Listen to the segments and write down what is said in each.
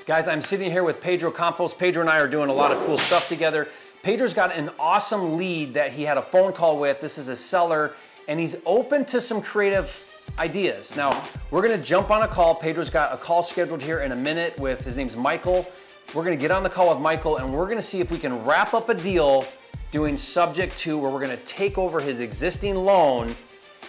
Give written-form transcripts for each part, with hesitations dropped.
Guys, I'm sitting here with Pedro Campos. Pedro and I are doing a lot of cool stuff together. Pedro's got an awesome lead that he had a phone call with. This is a seller, and he's open to some creative ideas. Now, we're gonna jump on a call. Pedro's got a call scheduled here in a minute with, his name's Michael. We're gonna get on the call with Michael, and we're gonna see if we can wrap up a deal doing subject to, where we're gonna take over his existing loan,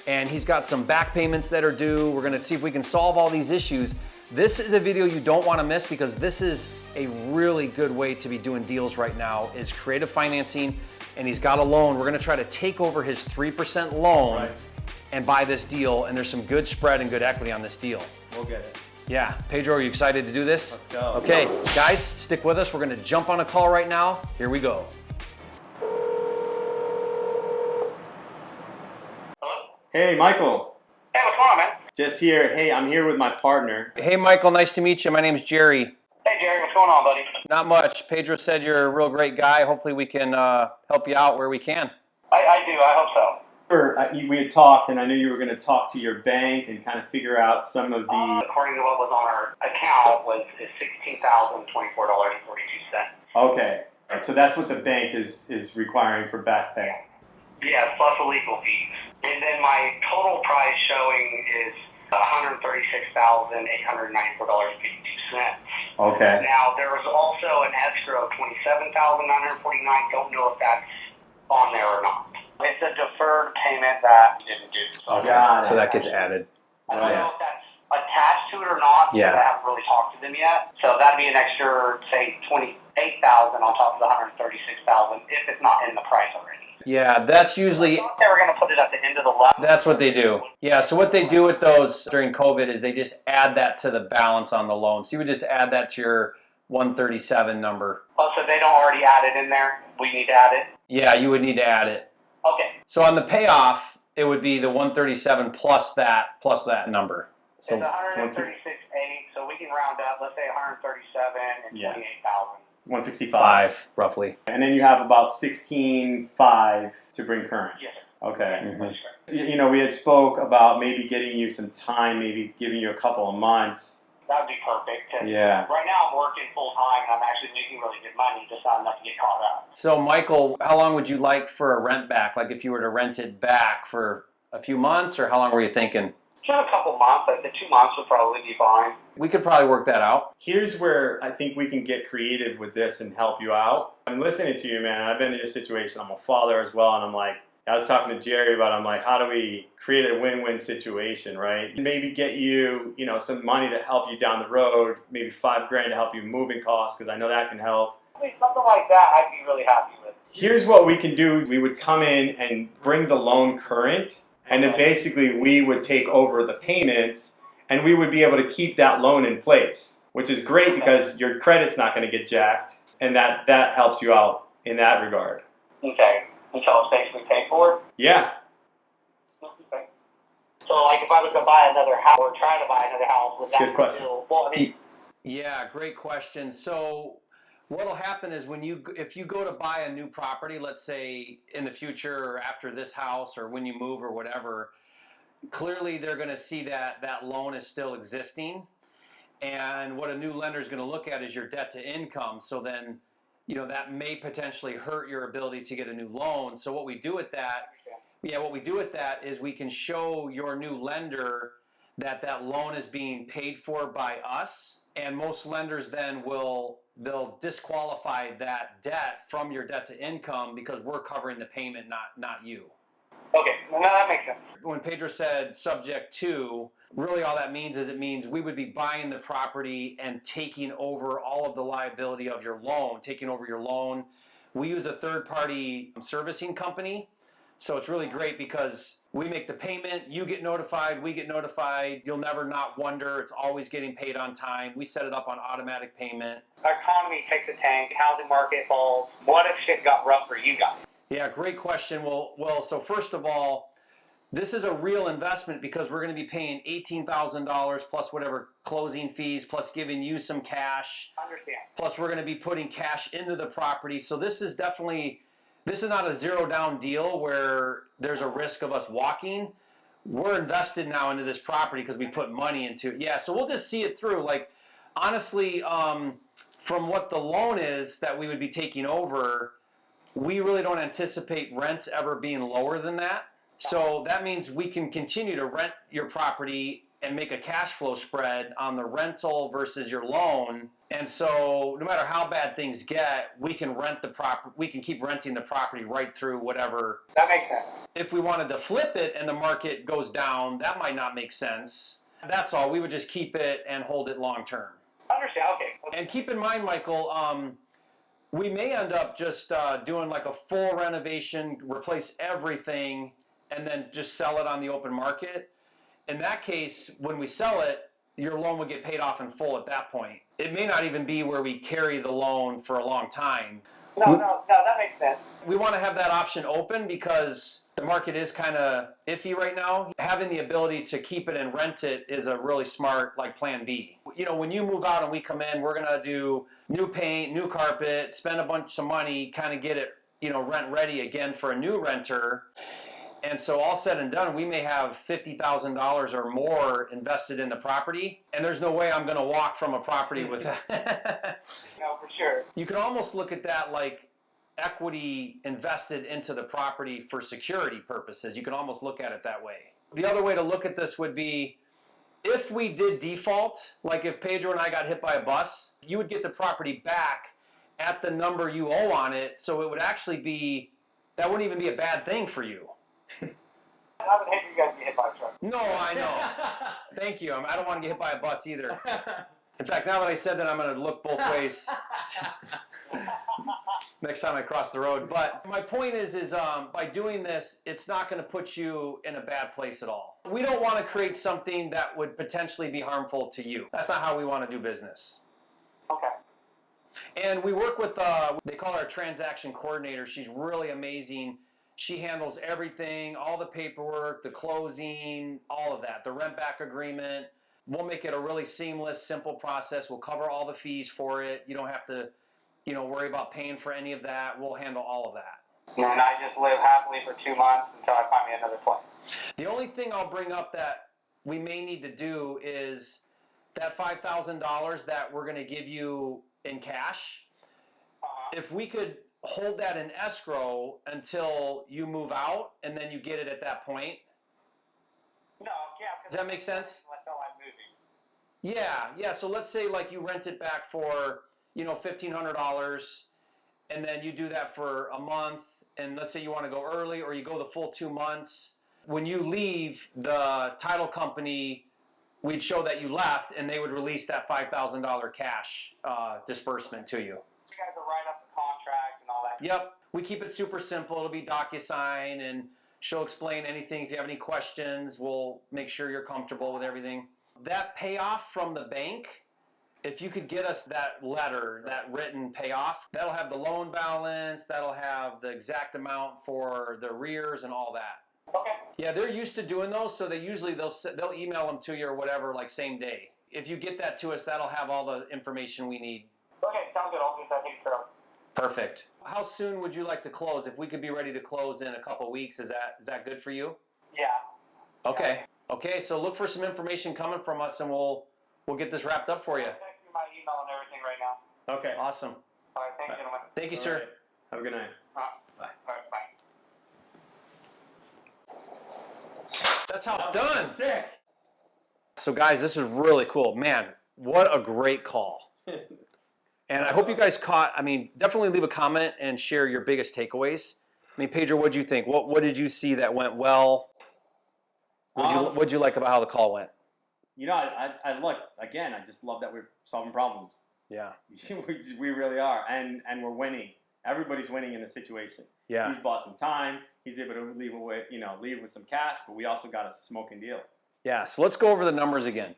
and he's got some back payments that are due. We're gonna see if we can solve all these issues. This is a video you don't want to miss, because this is a really good way to be doing deals right now, is creative financing, and he's got a loan. We're going to try to take over his 3% loan and buy this deal, and there's some good spread and good equity on this deal. We'll get it. Yeah. Pedro, are you excited to do this? Let's go. Okay, guys, stick with us. We're going to jump on a call right now. Here we go. Hello? Hey, Michael. Hey, what's going on, man? Just here. Hey, I'm here with my partner. Hey, Michael, nice to meet you. My name's Jerry. Hey, Jerry, what's going on, buddy? Not much. Pedro said you're a real great guy. Hopefully we can help you out where we can. I do. I hope so. We had talked, and I knew you were going to talk to your bank and kind of figure out some of the... According to what was on our account, was $16,024.42. Okay. All right, so that's what the bank is requiring for back pay. Yeah, plus the legal fees. And then my total price showing is $136,894.52. Okay. Now, there was also an escrow of $27,949. Don't know if that's on there or not. It's a deferred payment that we didn't do. Okay. Got it. So that gets added. I don't know if that's attached to it or not, Yeah. because I haven't really talked to them yet. So that'd be an extra, say, $28,000 on top of the $136,000 if it's not in the price already. Yeah, that's usually... I thought they were going to put it at the end of the level. That's what they do. Yeah, so what they do with those during COVID is they just add that to the balance on the loan. So you would just add that to your 137 number. Oh, so they don't already add it in there? We need to add it? Yeah, you would need to add it. Okay. So on the payoff, it would be the 137 plus that number. So it's 136.8, so we can round up, let's say 137 and 28,000. 165. roughly. And then you have about 16.5 to bring current. Yes, sir. Okay. Mhm. You know, we had spoke about maybe getting you some time, maybe giving you a couple of months. That would be perfect. 'Cause Yeah. right now I'm working full time and I'm actually making really good money, just not enough to get caught up. So Michael, how long would you like for a rent back? Like if you were to rent it back for a few months, or how long were you thinking? Just a couple months. I think 2 months would probably be fine. We could probably work that out. Here's where I think we can get creative with this and help you out. I'm listening to you, man. I've been in your situation. I'm a father as well, and I'm like, I was talking to Jerry about, I'm like, how do we create a win-win situation, right? Maybe get you, some money to help you down the road, maybe $5,000 to help you moving costs, because I know that can help. I mean, something like that I'd be really happy with. Here's what we can do. We would come in and bring the loan current, and then basically we would take over the payments, and we would be able to keep that loan in place, which is great because your credit's not going to get jacked, and that helps you out in that regard. Okay. Until it's basically paid for? Yeah. Okay. So, like, if I was to buy another house or try to buy another house, would that Good question. still... Well, I mean, Yeah, great question. So what'll happen is if you go to buy a new property, let's say in the future or after this house or when you move or whatever, clearly they're going to see that loan is still existing. And what a new lender is going to look at is your debt to income. So then, that may potentially hurt your ability to get a new loan. So what we do with that, is we can show your new lender that loan is being paid for by us. And most lenders then they'll disqualify that debt from your debt to income because we're covering the payment, not you. okay. No, that makes sense. When Pedro said subject to, really all that means is we would be buying the property and taking over all of the liability of your loan, taking over your loan. We use a third-party servicing company, so it's really great because we make the payment, you get notified, we get notified, you'll never not wonder, it's always getting paid on time. We set it up on automatic payment. Our economy takes a tank, housing market falls. What if shit got rough for you guys? Yeah, great question. Well, so first of all, this is a real investment because we're going to be paying $18,000 plus whatever closing fees, plus giving you some cash. Understand. Plus we're going to be putting cash into the property. So this is not a zero down deal where there's a risk of us walking. We're invested now into this property because we put money into it. Yeah, so we'll just see it through. Like Honestly, from what the loan is that we would be taking over, we really don't anticipate rents ever being lower than that. So that means we can continue to rent your property and make a cash flow spread on the rental versus your loan. And so no matter how bad things get, we can rent the property, we can keep renting the property right through whatever. That makes sense. If we wanted to flip it and the market goes down, that might not make sense. That's all. We would just keep it and hold it long term. Understand, okay. And keep in mind, Michael, we may end up just doing like a full renovation, replace everything, and then just sell it on the open market. In that case, when we sell it, your loan would get paid off in full at that point. It may not even be where we carry the loan for a long time. No, that makes sense. We want to have that option open because the market is kind of iffy right now. Having the ability to keep it and rent it is a really smart like plan B. You know, when you move out and we come in, we're going to do new paint, new carpet, spend a bunch of money, kind of get it, you know, rent ready again for a new renter. And so all said and done, we may have $50,000 or more invested in the property, and there's no way I'm going to walk from a property with that. No, for sure. You can almost look at that like equity invested into the property for security purposes. You can almost look at it that way. The other way to look at this would be if we did default, like if Pedro and I got hit by a bus, you would get the property back at the number you owe on it, so it would actually be, that wouldn't even be a bad thing for you. I would hate for you guys to get hit by a truck. No, I know. Thank you. I don't want to get hit by a bus either. In fact, now that I said that, I'm going to look both ways next time I cross the road. But my point is by doing this, it's not going to put you in a bad place at all. We don't want to create something that would potentially be harmful to you. That's not how we want to do business. Okay. And we work with, they call her a transaction coordinator. She's really amazing. She handles everything, all the paperwork, the closing, all of that, the rent back agreement. We'll make it a really seamless, simple process. We'll cover all the fees for it. You don't have to, you know, worry about paying for any of that. We'll handle all of that. And I just live happily for 2 months until I find me another place. The only thing I'll bring up that we may need to do is that $5,000 that we're going to give you in cash. If we could hold that in escrow until you move out, and then you get it at that point. No, yeah. Does that make sense? Until I'm moving. Yeah. So let's say like you rent it back for, you know, $1,500, and then you do that for a month, and let's say you want to go early or you go the full 2 months. When you leave, the title company, we'd show that you left, and they would release that $5,000 cash disbursement to you. You guys will write up the contract and all that. Yep. We keep it super simple. It'll be DocuSign, and she'll explain anything. If you have any questions, we'll make sure you're comfortable with everything. That payoff from the bank, if you could get us that letter, that written payoff, that'll have the loan balance, that'll have the exact amount for the arrears and all that. Okay. Yeah, they're used to doing those, so they'll email them to you or whatever, like same day. If you get that to us, that'll have all the information we need. Okay, sounds good. I'll do that next term. Perfect. How soon would you like to close? If we could be ready to close in a couple weeks, is that good for you? Yeah. Okay. Okay, so look for some information coming from us, and we'll get this wrapped up for you. I'll text you my email and everything right now. Okay. Awesome. All right, thanks, gentlemen. Thank you, All sir. right. Have a good night. Bye. Bye. All right, bye. That's how it's done. Sick. So guys, this is really cool. Man, what a great call. And I hope you guys caught, definitely leave a comment and share your biggest takeaways. Pedro, what'd you think? What did you see that went well? What'd you like about how the call went? You know, I look, again, I just love that we're solving problems. Yeah. We really are, and we're winning. Everybody's winning in the situation. Yeah. He's bought some time. He's able to leave with some cash, but we also got a smoking deal. Yeah, so let's go over the numbers again.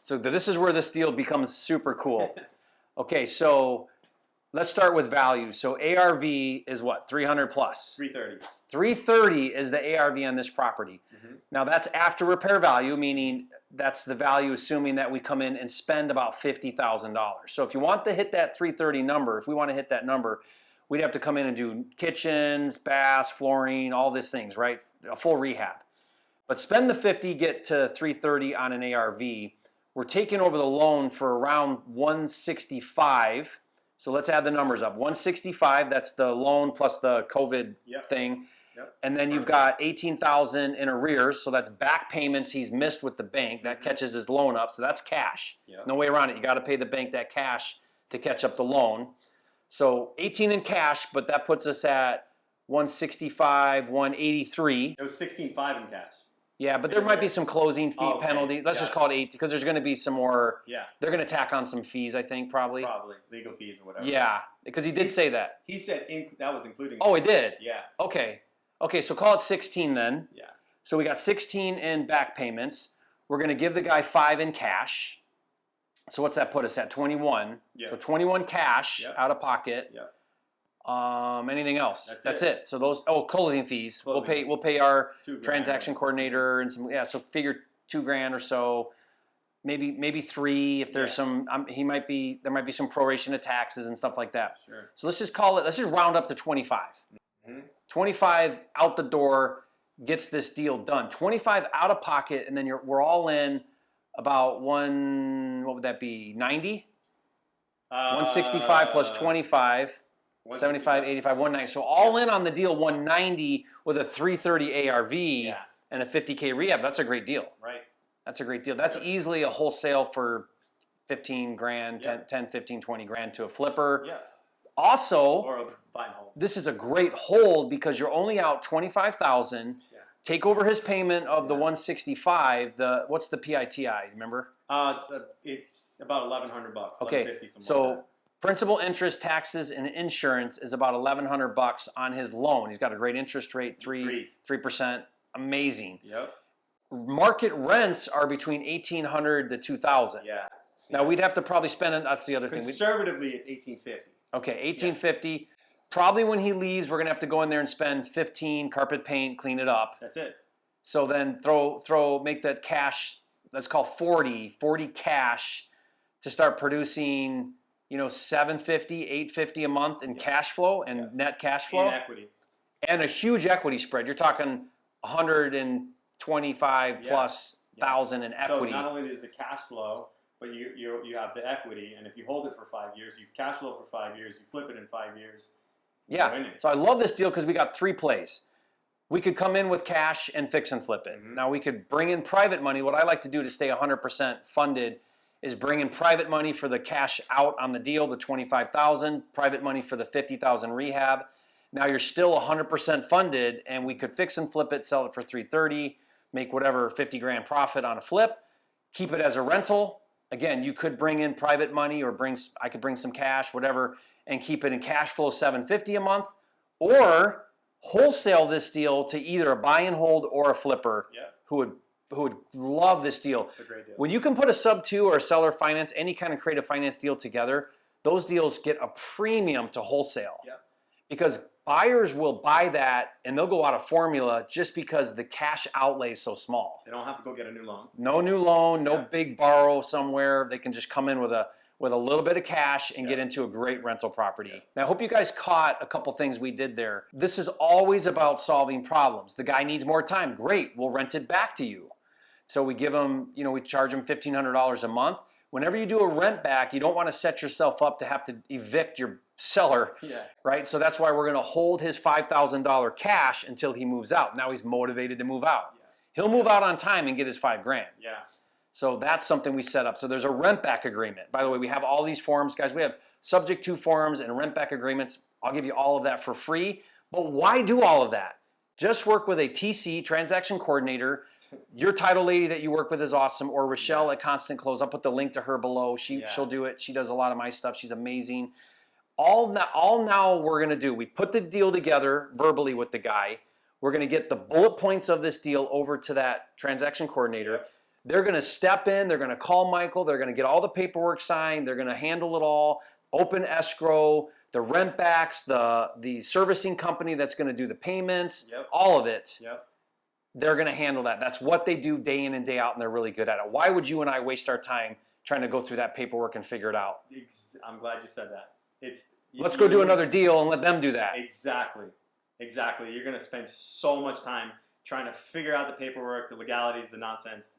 So this is where this deal becomes super cool. Okay, so let's start with value. So ARV is what, 300 plus? 330. 330 is the ARV on this property. Mm-hmm. Now that's after repair value, meaning that's the value assuming that we come in and spend about $50,000. So if you want to hit that 330 number, if we want to hit that number, we'd have to come in and do kitchens, baths, flooring, all these things, right? A full rehab. But spend the 50, get to 330 on an ARV. We're taking over the loan for around 165. So let's add the numbers up. 165, that's the loan plus the COVID thing. Yep. And then you've got 18,000 in arrears, so that's back payments he's missed with the bank. That catches his loan up, so that's cash. Yep. No way around it. You got to pay the bank that cash to catch up the loan. So 18 in cash, but that puts us at 165, 183. It was 16.5 in cash. Yeah, but there might be some closing fee penalty. Let's just call it 8 because there's going to be some more. Yeah. They're going to tack on some fees, I think, probably. Probably legal fees or whatever. Yeah, because he did say that. He said that was including. Oh, he did. Yeah. Okay. Okay, so call it 16 then. Yeah. So we got 16 in back payments. We're going to give the guy 5 in cash. So what's that put us at? 21. Yeah. So 21 cash out of pocket. Yeah. Anything else? That's it. So those closing fees. Closing. We'll pay our $2,000. transaction coordinator and some so figure $2,000 or so. Maybe 3 if there's some there might be some proration of taxes and stuff like that. Sure. So let's just round up to 25. Mm-hmm. 25 out the door gets this deal done. 25 out of pocket, and then we're all in about what would that be? 90? 165 plus 25. 75, 85, 190. So all in on the deal, 190 with a 330 ARV and a 50K rehab. That's a great deal. Right. That's a great deal. That's easily a wholesale for 15 grand, 10, 15, 20 grand to a flipper. Yeah. Also, or a buy and hold. This is a great hold because you're only out 25,000. Yeah. Take over his payment of the 165. What's the PITI? Remember? It's about $1,100. Okay. So principal, interest, taxes, and insurance is about $1,100 on his loan. He's got a great interest rate, 3%. Amazing. Yep. Market rents are between $1,800 to $2,000. Yeah. Now we'd have to probably spend it. That's the other thing. Conservatively, it's $1,850. Okay, $1,850. Yeah. Probably when he leaves, we're gonna have to go in there and spend $15, carpet paint, clean it up. That's it. So then make that cash. Let's call 40 cash to start producing. $750, $850 a month in cash flow and net cash flow. And equity. And a huge equity spread. You're talking 125 plus thousand in equity. So not only is the cash flow, but you have the equity, and if you hold it for 5 years, you've cash flow for 5 years, you flip it in 5 years. Yeah. So I love this deal because we got 3 plays. We could come in with cash and fix and flip it. Mm-hmm. Now we could bring in private money. What I like to do to stay 100% funded is bring in private money for the cash out on the deal, the $25,000, private money for the $50,000 rehab. Now you're still 100% funded, and we could fix and flip it, sell it for $330, make whatever 50 grand profit on a flip, keep it as a rental. Again, you could bring in private money, or I could bring some cash, whatever, and keep it in cash flow $750 a month, or wholesale this deal to either a buy and hold or a flipper who would love this deal. It's a great deal. When you can put a sub 2 or a seller finance, any kind of creative finance deal together, those deals get a premium to wholesale. Yep. Because buyers will buy that and they'll go out of formula just because the cash outlay is so small. They don't have to go get a new loan. No new loan, no big borrow somewhere. They can just come in with a little bit of cash and get into a great rental property. Now, I hope you guys caught a couple things we did there. This is always about solving problems. The guy needs more time. Great, we'll rent it back to you. So we give him, we charge him $1,500 a month. Whenever you do a rent back, you don't want to set yourself up to have to evict your seller, right? So that's why we're going to hold his $5,000 cash until he moves out. Now he's motivated to move out. Yeah. He'll move out on time and get his $5 grand. Yeah. So that's something we set up. So there's a rent back agreement. By the way, we have all these forms. Guys, we have subject to forms and rent back agreements. I'll give you all of that for free. But why do all of that? Just work with a TC, transaction coordinator. Your title lady that you work with is awesome, or Rochelle at Constant Close. I'll put the link to her below. She'll do it. She does a lot of my stuff. She's amazing. All now we're going to do, we put the deal together verbally with the guy. We're going to get the bullet points of this deal over to that transaction coordinator. Yep. They're going to step in. They're going to call Michael. They're going to get all the paperwork signed. They're going to handle it all. Open escrow, the rent backs, the servicing company that's going to do the payments, all of it. Yep. They're going to handle that. That's what they do day in and day out, and they're really good at it. Why would you and I waste our time trying to go through that paperwork and figure it out? I'm glad you said that. Let's go do another deal and let them do that. Exactly. You're going to spend so much time trying to figure out the paperwork, the legalities, the nonsense.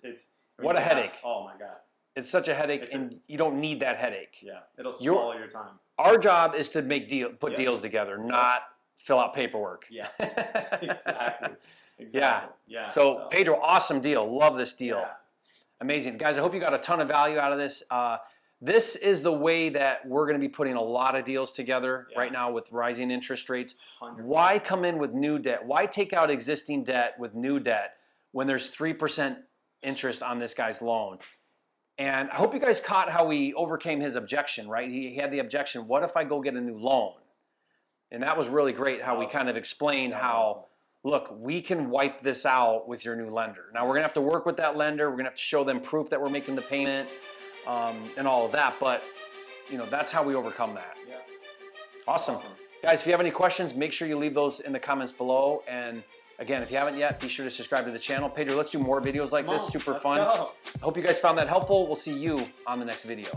What a headache. Oh my God. It's such a headache, and you don't need that headache. Yeah, it'll swallow your time. Our job is to put deals together, not fill out paperwork. Yeah, exactly. Yeah. So Pedro, awesome deal. Love this deal. Yeah. Amazing. Guys, I hope you got a ton of value out of this. This is the way that we're going to be putting a lot of deals together right now with rising interest rates. 100%. Why come in with new debt? Why take out existing debt with new debt when there's 3% interest on this guy's loan? And I hope you guys caught how he overcame his objection, right? He had the objection, what if I go get a new loan? And that was really great how we kind of explained how, look, we can wipe this out with your new lender. Now we're gonna have to work with that lender. We're gonna have to show them proof that we're making the payment and all of that. But that's how we overcome that. Yeah. Awesome. Guys, if you have any questions, make sure you leave those in the comments below. And again, if you haven't yet, be sure to subscribe to the channel. Pedro, let's do more videos like this. Super fun. Go. I hope you guys found that helpful. We'll see you on the next video.